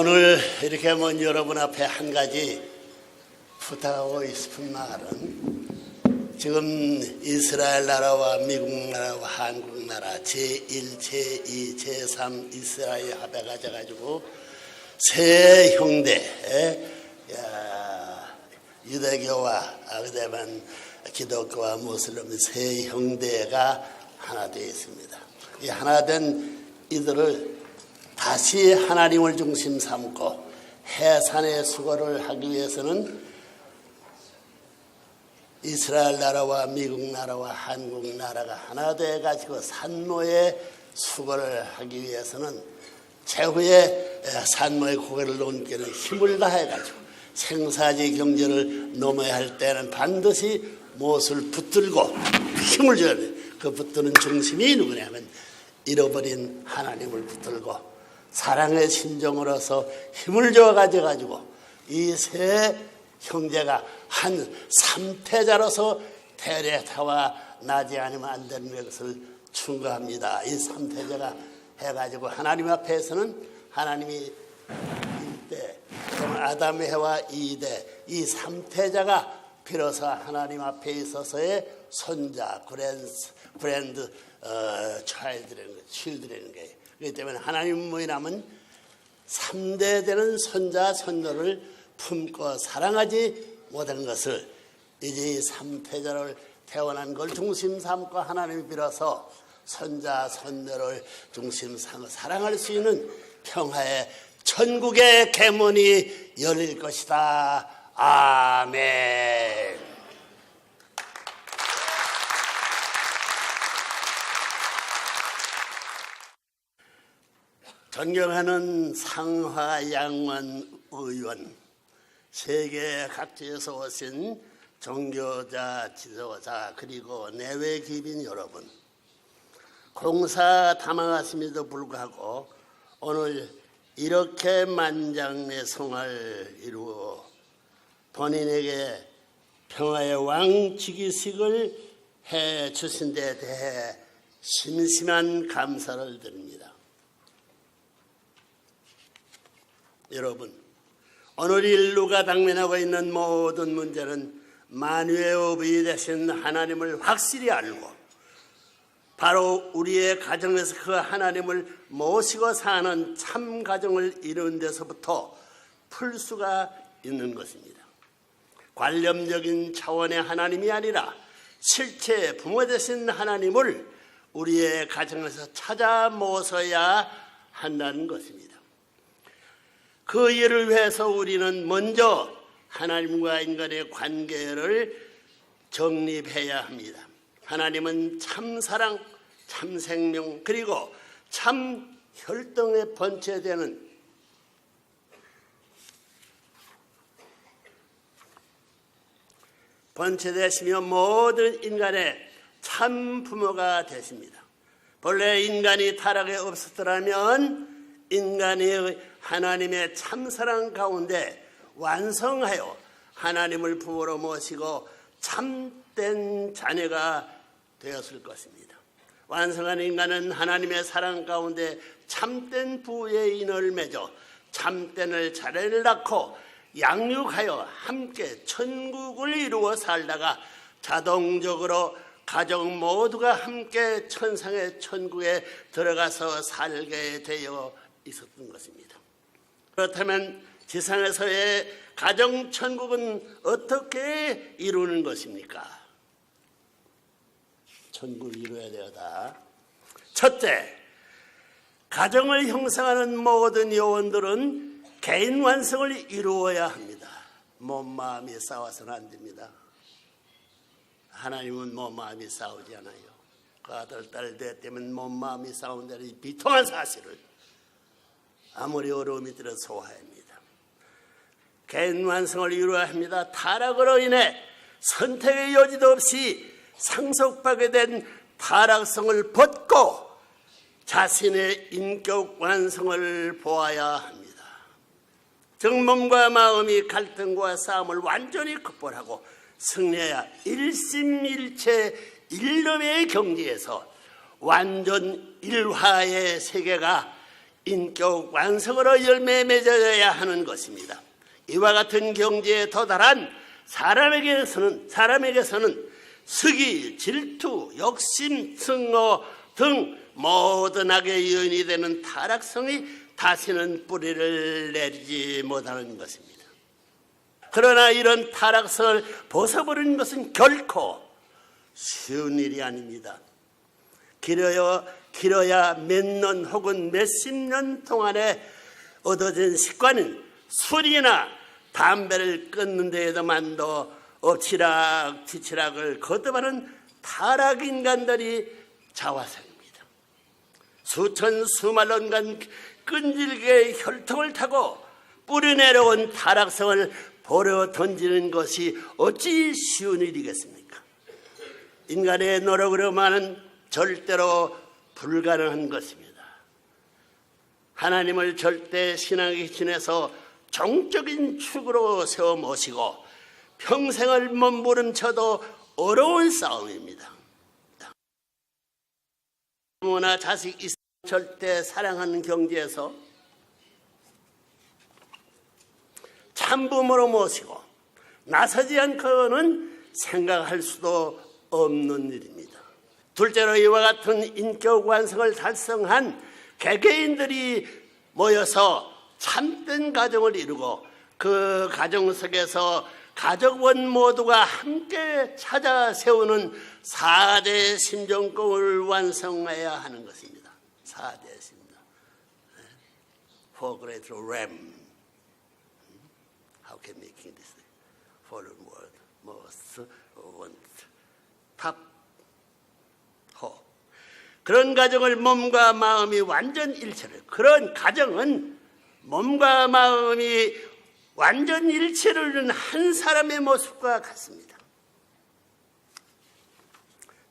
오늘 이렇게 먼 여러분 앞에 한 가지 부탁하고 싶은 말은 지금 이스라엘 나라와 미국 나라와 한국 나라 제1, 제2, 제3 이스라엘 합의가 돼가지고 세 형제 유대교와 그다음에 기독교와 무슬림 세 형제가 하나 되어 있습니다. 이 하나 된 이들을 다시 하나님을 중심 삼고 해산의 수고를 하기 위해서는 이스라엘 나라와 미국 나라와 한국 나라가 하나 되어가지고 산모의 수고를 하기 위해서는 최후의 산모의 고개를 넘기는 힘을 다해가지고 생사지 경제를 넘어야 할 때는 반드시 못을 붙들고 힘을 줘야 돼. 그 붙드는 중심이 누구냐면 잃어버린 하나님을 붙들고 사랑의 심정으로서 힘을 줘가지고 이 세 형제가 한 삼태자로서 대례타와 나지 않으면 안 되는 것을 충고합니다. 이 삼태자가 해가지고 하나님 앞에서는 하나님이 1대, 아담 해와 2대, 이 삼태자가 비로소 하나님 앞에 있어서의 손자, 그랜드 차일드라는 거예요. 그렇기 때문에 하나님 모이라면 3대 되는 손자, 손녀를 품고 사랑하지 못하는 것을 이제 이 3태자를 태어난 걸 중심 삼고 하나님이 빌어서 손자, 손녀를 중심 삼고 사랑할 수 있는 평화의 천국의 계문이 열릴 것이다. 아멘. 존경하는 상하양원 의원, 세계 각지에서 오신 종교자, 지도자, 그리고 내외 귀빈 여러분, 공사 담당하심에도 불구하고 오늘 이렇게 만장의 이루어 본인에게 평화의 왕 즉위식을 해 주신 데 대해 심심한 감사를 드립니다. 여러분, 오늘 인류가 당면하고 있는 모든 문제는 만유의 어부이 되신 하나님을 확실히 알고 바로 우리의 가정에서 그 하나님을 모시고 사는 참 가정을 이루는 데서부터 풀 수가 있는 것입니다. 관념적인 차원의 하나님이 아니라 실체 부모 되신 하나님을 우리의 가정에서 찾아 모셔야 한다는 것입니다. 그 일을 위해서 우리는 먼저 하나님과 인간의 관계를 정립해야 합니다. 하나님은 참 사랑, 참 생명, 그리고 참 혈통에 번체되는 번체되시며 모든 인간의 참 부모가 되십니다. 본래 인간이 타락에 없었더라면 인간이 하나님의 참사랑 가운데 완성하여 하나님을 부모로 모시고 참된 자녀가 되었을 것입니다. 완성한 인간은 하나님의 사랑 가운데 참된 부의 인을 맺어 참된 자녀를 낳고 양육하여 함께 천국을 이루어 살다가 자동적으로 가정 모두가 함께 천상의 천국에 들어가서 살게 되어 있었던 것입니다. 그렇다면 지상에서의 가정 천국은 어떻게 이루는 것입니까? 천국을 이루어야 되다. 첫째, 가정을 형성하는 모든 요원들은 개인 완성을 이루어야 합니다. 몸 마음이 싸워서는 안 됩니다. 하나님은 몸 마음이 싸우지 않아요. 그 아들 딸 때문에 몸 마음이 싸운다는 비통한 사실을 아무리 어려움이 들어 소화합니다. 개인 완성을 이루어야 합니다. 타락으로 인해 선택의 여지도 없이 상속받게 된 타락성을 벗고 자신의 인격 완성을 보아야 합니다. 정몸과 마음이 갈등과 싸움을 완전히 극복하고 승리해야 일심일체 일념의 경지에서 완전 일화의 세계가 인격 완성으로 열매 맺어야 하는 것입니다. 이와 같은 경지에 도달한 사람에게서는 시기, 질투, 욕심, 증오 등 모든 악의 요인이 되는 타락성이 다시는 뿌리를 내리지 못하는 것입니다. 그러나 이런 타락성을 벗어버리는 것은 결코 쉬운 일이 아닙니다. 길어야 몇 년 혹은 몇십 년 동안에 얻어진 습관은 술이나 담배를 끊는 데에도만도 엎치락뒤치락을 거듭하는 타락인간들이 자화상입니다. 수천 수만년간 끈질게 혈통을 타고 뿌리내려온 타락성을 버려 던지는 것이 어찌 쉬운 일이겠습니까? 인간의 노력으로만은 절대로 불가능한 것입니다. 하나님을 절대 신앙의 기준에서 종적인 축으로 세워 모시고 평생을 몸부림쳐도 어려운 싸움입니다. 부모나 자식 절대 사랑하는 경지에서 참부모로 모시고 나서지 않고는 생각할 수도 없는 일입니다. 둘째로 이와 같은 인격 완성을 달성한 개개인들이 모여서 참된 가정을 이루고 그 가정 속에서 가족원 모두가 함께 찾아 세우는 4대 심정법을 완성해야 하는 것입니다. 4대 심정. For greater ram. How can making this following word? Most want. 탑. 호. 그런 가정을 몸과 마음이 완전 일체를. 그런 가정은 몸과 마음이 완전 일체를 이룬 한 사람의 모습과 같습니다.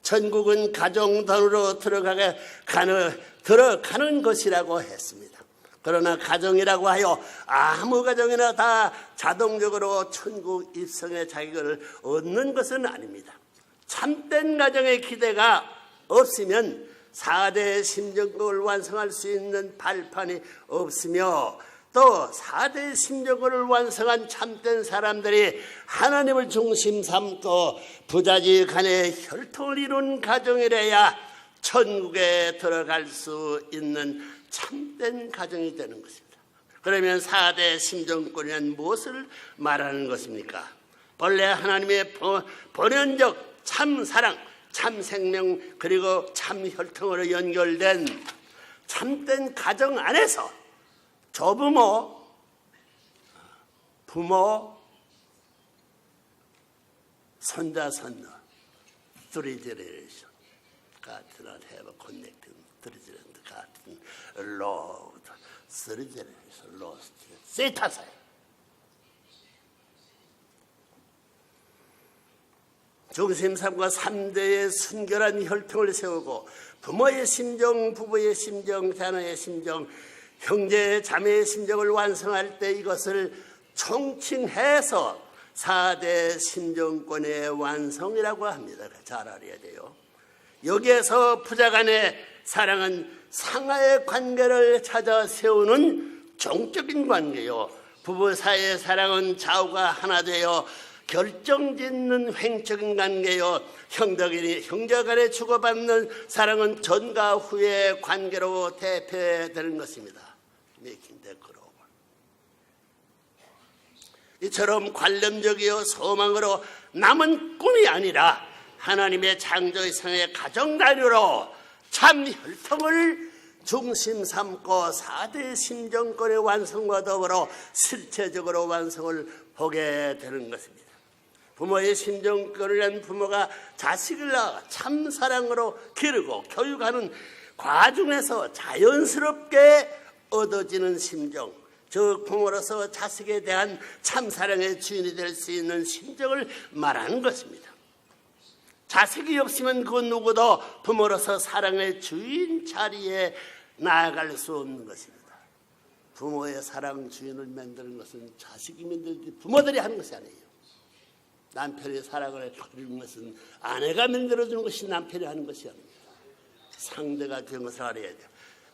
천국은 가정단으로 들어가는 것이라고 했습니다. 그러나 가정이라고 하여 아무 가정이나 다 자동적으로 천국 입성의 자격을 얻는 것은 아닙니다. 참된 가정의 기대가 없으면 4대 심정법을 완성할 수 있는 발판이 없으며 또 4대 심정법을 완성한 참된 사람들이 하나님을 중심 삼고 부자지 간의 혈통을 이룬 가정이래야 천국에 들어갈 수 있는 참된 가정이 되는 것입니다. 그러면 4대 심정권이란 무엇을 말하는 것입니까? 본래 하나님의 본연적 참사랑, 참생명 그리고 참혈통으로 연결된 참된 가정 안에서 조부모, 부모, 손자, 손녀, three generation, God did not have a connecting three generation, God loved three generation, lost, 세타사에. 중심 삼고 3대의 순결한 혈통을 세우고 부모의 심정, 부부의 심정, 자녀의 심정, 형제, 자매의 심정을 완성할 때 이것을 총칭해서 4대 심정권의 완성이라고 합니다. 잘 알아야 돼요. 여기에서 부자간의 사랑은 상하의 관계를 찾아 세우는 종적인 관계요. 부부 사이의 사랑은 좌우가 하나 되어 결정짓는 횡적인 관계요. 형제간에 주고받는 사랑은 전과 후의 관계로 대표되는 것입니다. Making that global. 이처럼 관념적이요 소망으로 남은 꿈이 아니라 하나님의 창조이상의 가정 단위로 참 혈통을 중심 삼고 4대 심정권의 완성과 더불어 실체적으로 완성을 보게 되는 것입니다. 부모의 심정권이란 부모가 자식을 낳아 참 사랑으로 기르고 교육하는 과정에서 자연스럽게 얻어지는 심정, 즉 부모로서 자식에 대한 참사랑의 주인이 될 수 있는 심정을 말하는 것입니다. 자식이 없으면 그 누구도 부모로서 사랑의 주인 자리에 나아갈 수 없는 것입니다. 부모의 사랑 주인을 만드는 것은 자식이 만들지 부모들이 하는 것이 아니에요. 남편의 사랑을 이루는 것은 아내가 만들어주는 것이 남편이 하는 것이 아닙니다. 상대가 된 것을 알아야 돼요.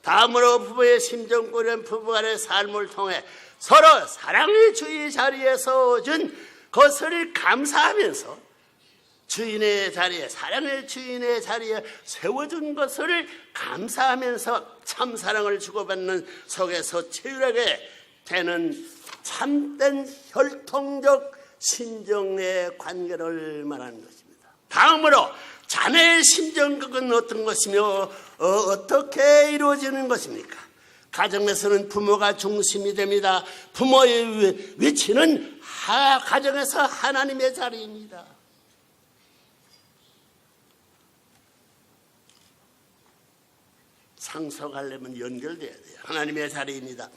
다음으로 부부의 심정권이란 부부간의 삶을 통해 서로 사랑의 주의 자리에 서준 것을 감사하면서 주인의 자리에, 사랑의 주인의 자리에 세워준 것을 감사하면서 참 사랑을 주고받는 속에서 치열하게 되는 참된 혈통적 신정의 관계를 말하는 것입니다. 다음으로 자매의 심정극은 어떤 것이며 어떻게 이루어지는 것입니까? 가정에서는 부모가 중심이 됩니다. 부모의 위치는 가정에서 하나님의 자리입니다. 상속하려면 연결돼야 돼요. 하나님의 자리입니다.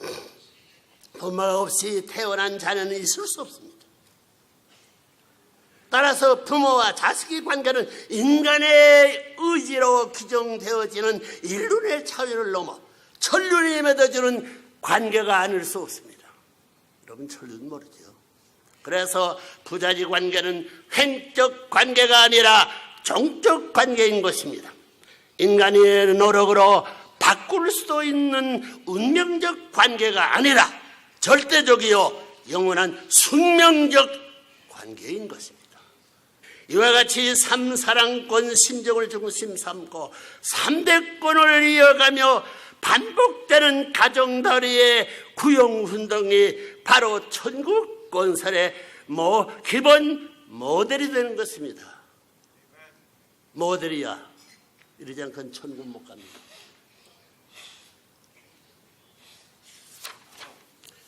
부모가 없이 태어난 자녀는 있을 수 없습니다. 따라서 부모와 자식의 관계는 인간의 의지로 규정되어지는 인륜의 차이를 넘어 천륜이 맺어주는 관계가 아닐 수 없습니다. 여러분 천륜 모르죠? 그래서 부자지 관계는 횡적 관계가 아니라 종적 관계인 것입니다. 인간의 노력으로 바꿀 수도 있는 운명적 관계가 아니라 절대적이요 영원한 숙명적 관계인 것입니다. 이와 같이 삼사랑권 심정을 중심 삼고 3대권을 이어가며 반복되는 가정다리의 구형운동이 바로 천국 건설의 기본 모델이 되는 것입니다. 모델이야. 이러지 않고는 천국 못 갑니다.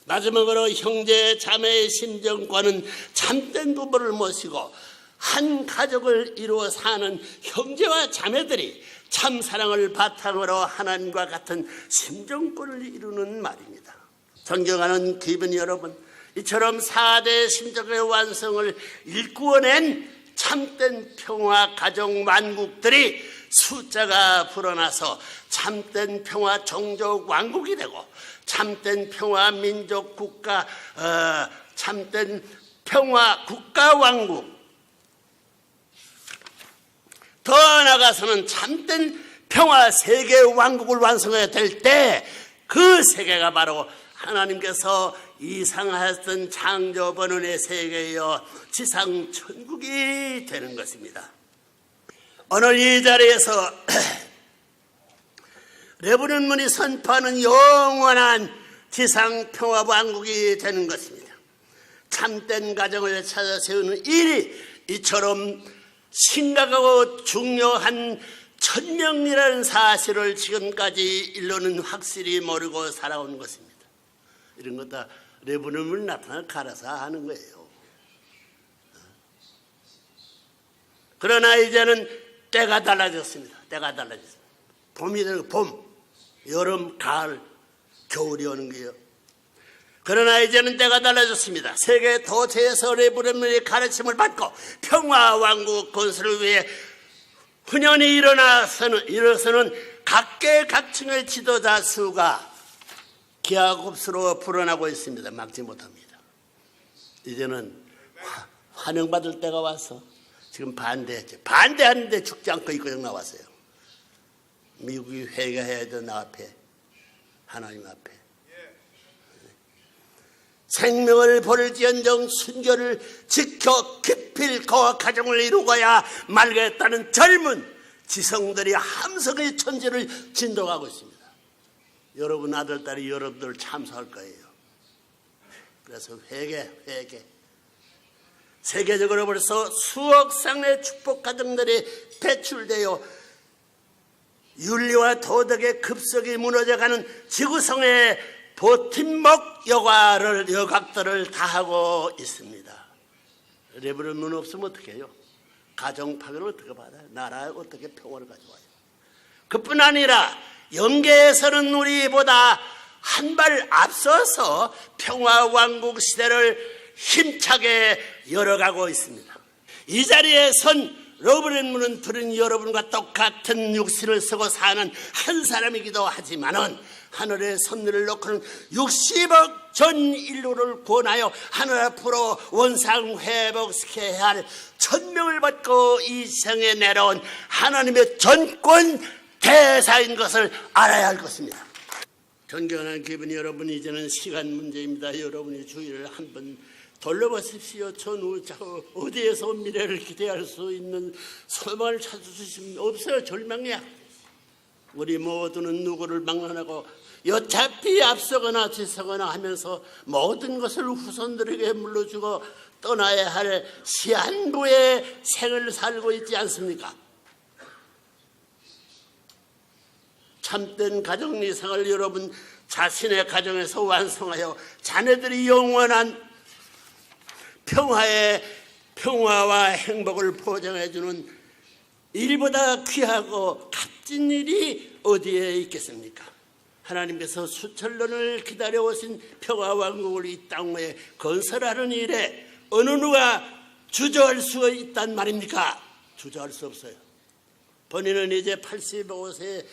마지막으로 형제 자매의 심정과는 참된 부부를 모시고 한 가족을 이루어 사는 형제와 자매들이 참 사랑을 바탕으로 하나님과 같은 심정권을 이루는 말입니다. 존경하는 귀빈 여러분, 이처럼 4대 심정의 완성을 일구어낸 참된 평화 가정 만국들이 숫자가 불어나서 참된 평화 종족 왕국이 되고 참된 평화 민족 국가, 참된 평화 국가 왕국, 더 나아가서는 참된 평화 세계 왕국을 완성해야 될 때 그 세계가 바로 하나님께서 이상하였던 창조 번원의 세계여 지상 천국이 되는 것입니다. 오늘 이 자리에서 레브런문이 선포하는 영원한 지상 평화 왕국이 되는 것입니다. 참된 가정을 찾아 세우는 일이 이처럼 심각하고 중요한 천명이라는 사실을 지금까지 일로는 확실히 모르고 살아온 것입니다. 이런 것 다 레브런문이 나타나 갈아서 하는 거예요. 그러나 이제는 때가 달라졌습니다. 때가 달라졌습니다. 봄이 되는 봄, 여름, 가을, 겨울이 오는 거예요. 그러나 이제는 때가 달라졌습니다. 세계 도처에서 레브런문의 가르침을 받고 평화 왕국 건설을 위해 훈련이 일어서는 각계각층의 지도자 수가 기하급수로 불어나고 있습니다. 막지 못합니다. 이제는 환영받을 때가 와서 지금 반대했죠. 반대하는데 죽지 않고 이끌어 나왔어요. 미국이 회개해야 돼. 나 앞에, 하나님 앞에. 생명을 버릴지언정 순결을 지켜 기필코 가정을 이루고야 말겠다는 젊은 지성들이 함성의 천지를 진동하고 있습니다. 여러분 아들, 딸이 여러분들 참소할 거예요. 그래서 회개. 세계적으로 벌써 수억 쌍의 축복 가정들이 배출되어 윤리와 도덕의 급속히 무너져가는 지구성의 보팀목 여각들을 다하고 있습니다. 레브런문 없으면 어떻게 해요? 가정 파괴를 어떻게 받아요? 나라에 어떻게 평화를 가져와요? 그뿐 아니라 영계에서는 우리보다 한 발 앞서서 평화 왕국 시대를 힘차게 열어가고 있습니다. 이 자리에 선 레브런문은 부른 여러분과 똑같은 육신을 쓰고 사는 한 사람이기도 하지만은 하늘의 섭리를 놓고는 60억 전 인류를 구원하여 하늘 앞으로 원상 회복시켜야 할 천명을 받고 이 세상에 내려온 하나님의 전권 대사인 것을 알아야 할 것입니다. 존경하는 기분 여러분, 이제는 시간 문제입니다. 여러분이 주위를 한번 돌려보십시오. 전후 어디에서 미래를 기대할 수 있는 소망을 찾을 수 있으면 없어요. 절망이야. 우리 모두는 누구를 막론하고 어차피 앞서거나 뒤서거나 하면서 모든 것을 후손들에게 물려주고 떠나야 할 시한부의 생을 살고 있지 않습니까? 참된 가정 이상을 여러분 자신의 가정에서 완성하여 자녀들이 영원한 평화와 행복을 보장해주는 일보다 귀하고 값진 일이 어디에 있겠습니까? 하나님께서 수천년을 기다려오신 평화왕국을 이 땅에 건설하는 일에 어느 누가 주저할 수 있단 말입니까? 주저할 수 없어요. 본인은 이제 85세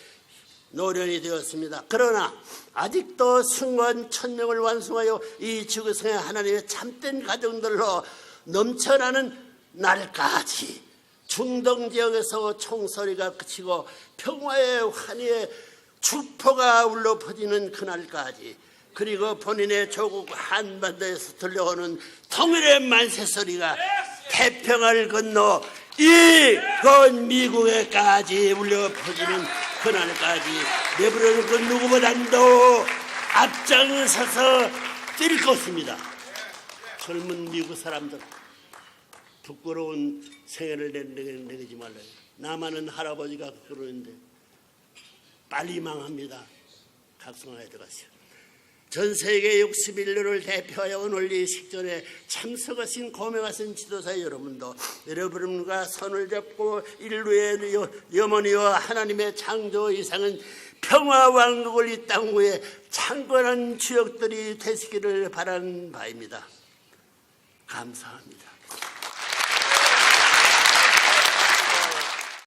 노년이 되었습니다. 그러나 아직도 승무원 1000명을 완성하여 이 지구상에 하나님의 참된 가정들로 넘쳐나는 날까지 중동지역에서 총소리가 그치고 평화의 환희의 축포가 울려 퍼지는 그날까지, 그리고 본인의 조국 한반도에서 들려오는 통일의 만세소리가 태평을 건너 이건 미국에까지 울려 퍼지는 그날까지 내버려놓은 그 누구보다도 앞장서서 뛸 것입니다. 젊은 미국 사람들, 부끄러운 생애를 내지 말라요. 나만은 할아버지가 그러는데 빨리 망합니다. 각성하여 들어가세요. 전 세계 61년을 대표하여 오늘 이 식전에 참석하신 고명하신 지도자 여러분도 여러분과 손을 잡고 인류의 염원이와 하나님의 창조 이상은 평화왕국을 이 땅 위에 창건한 주역들이 되시기를 바라는 바입니다. 감사합니다.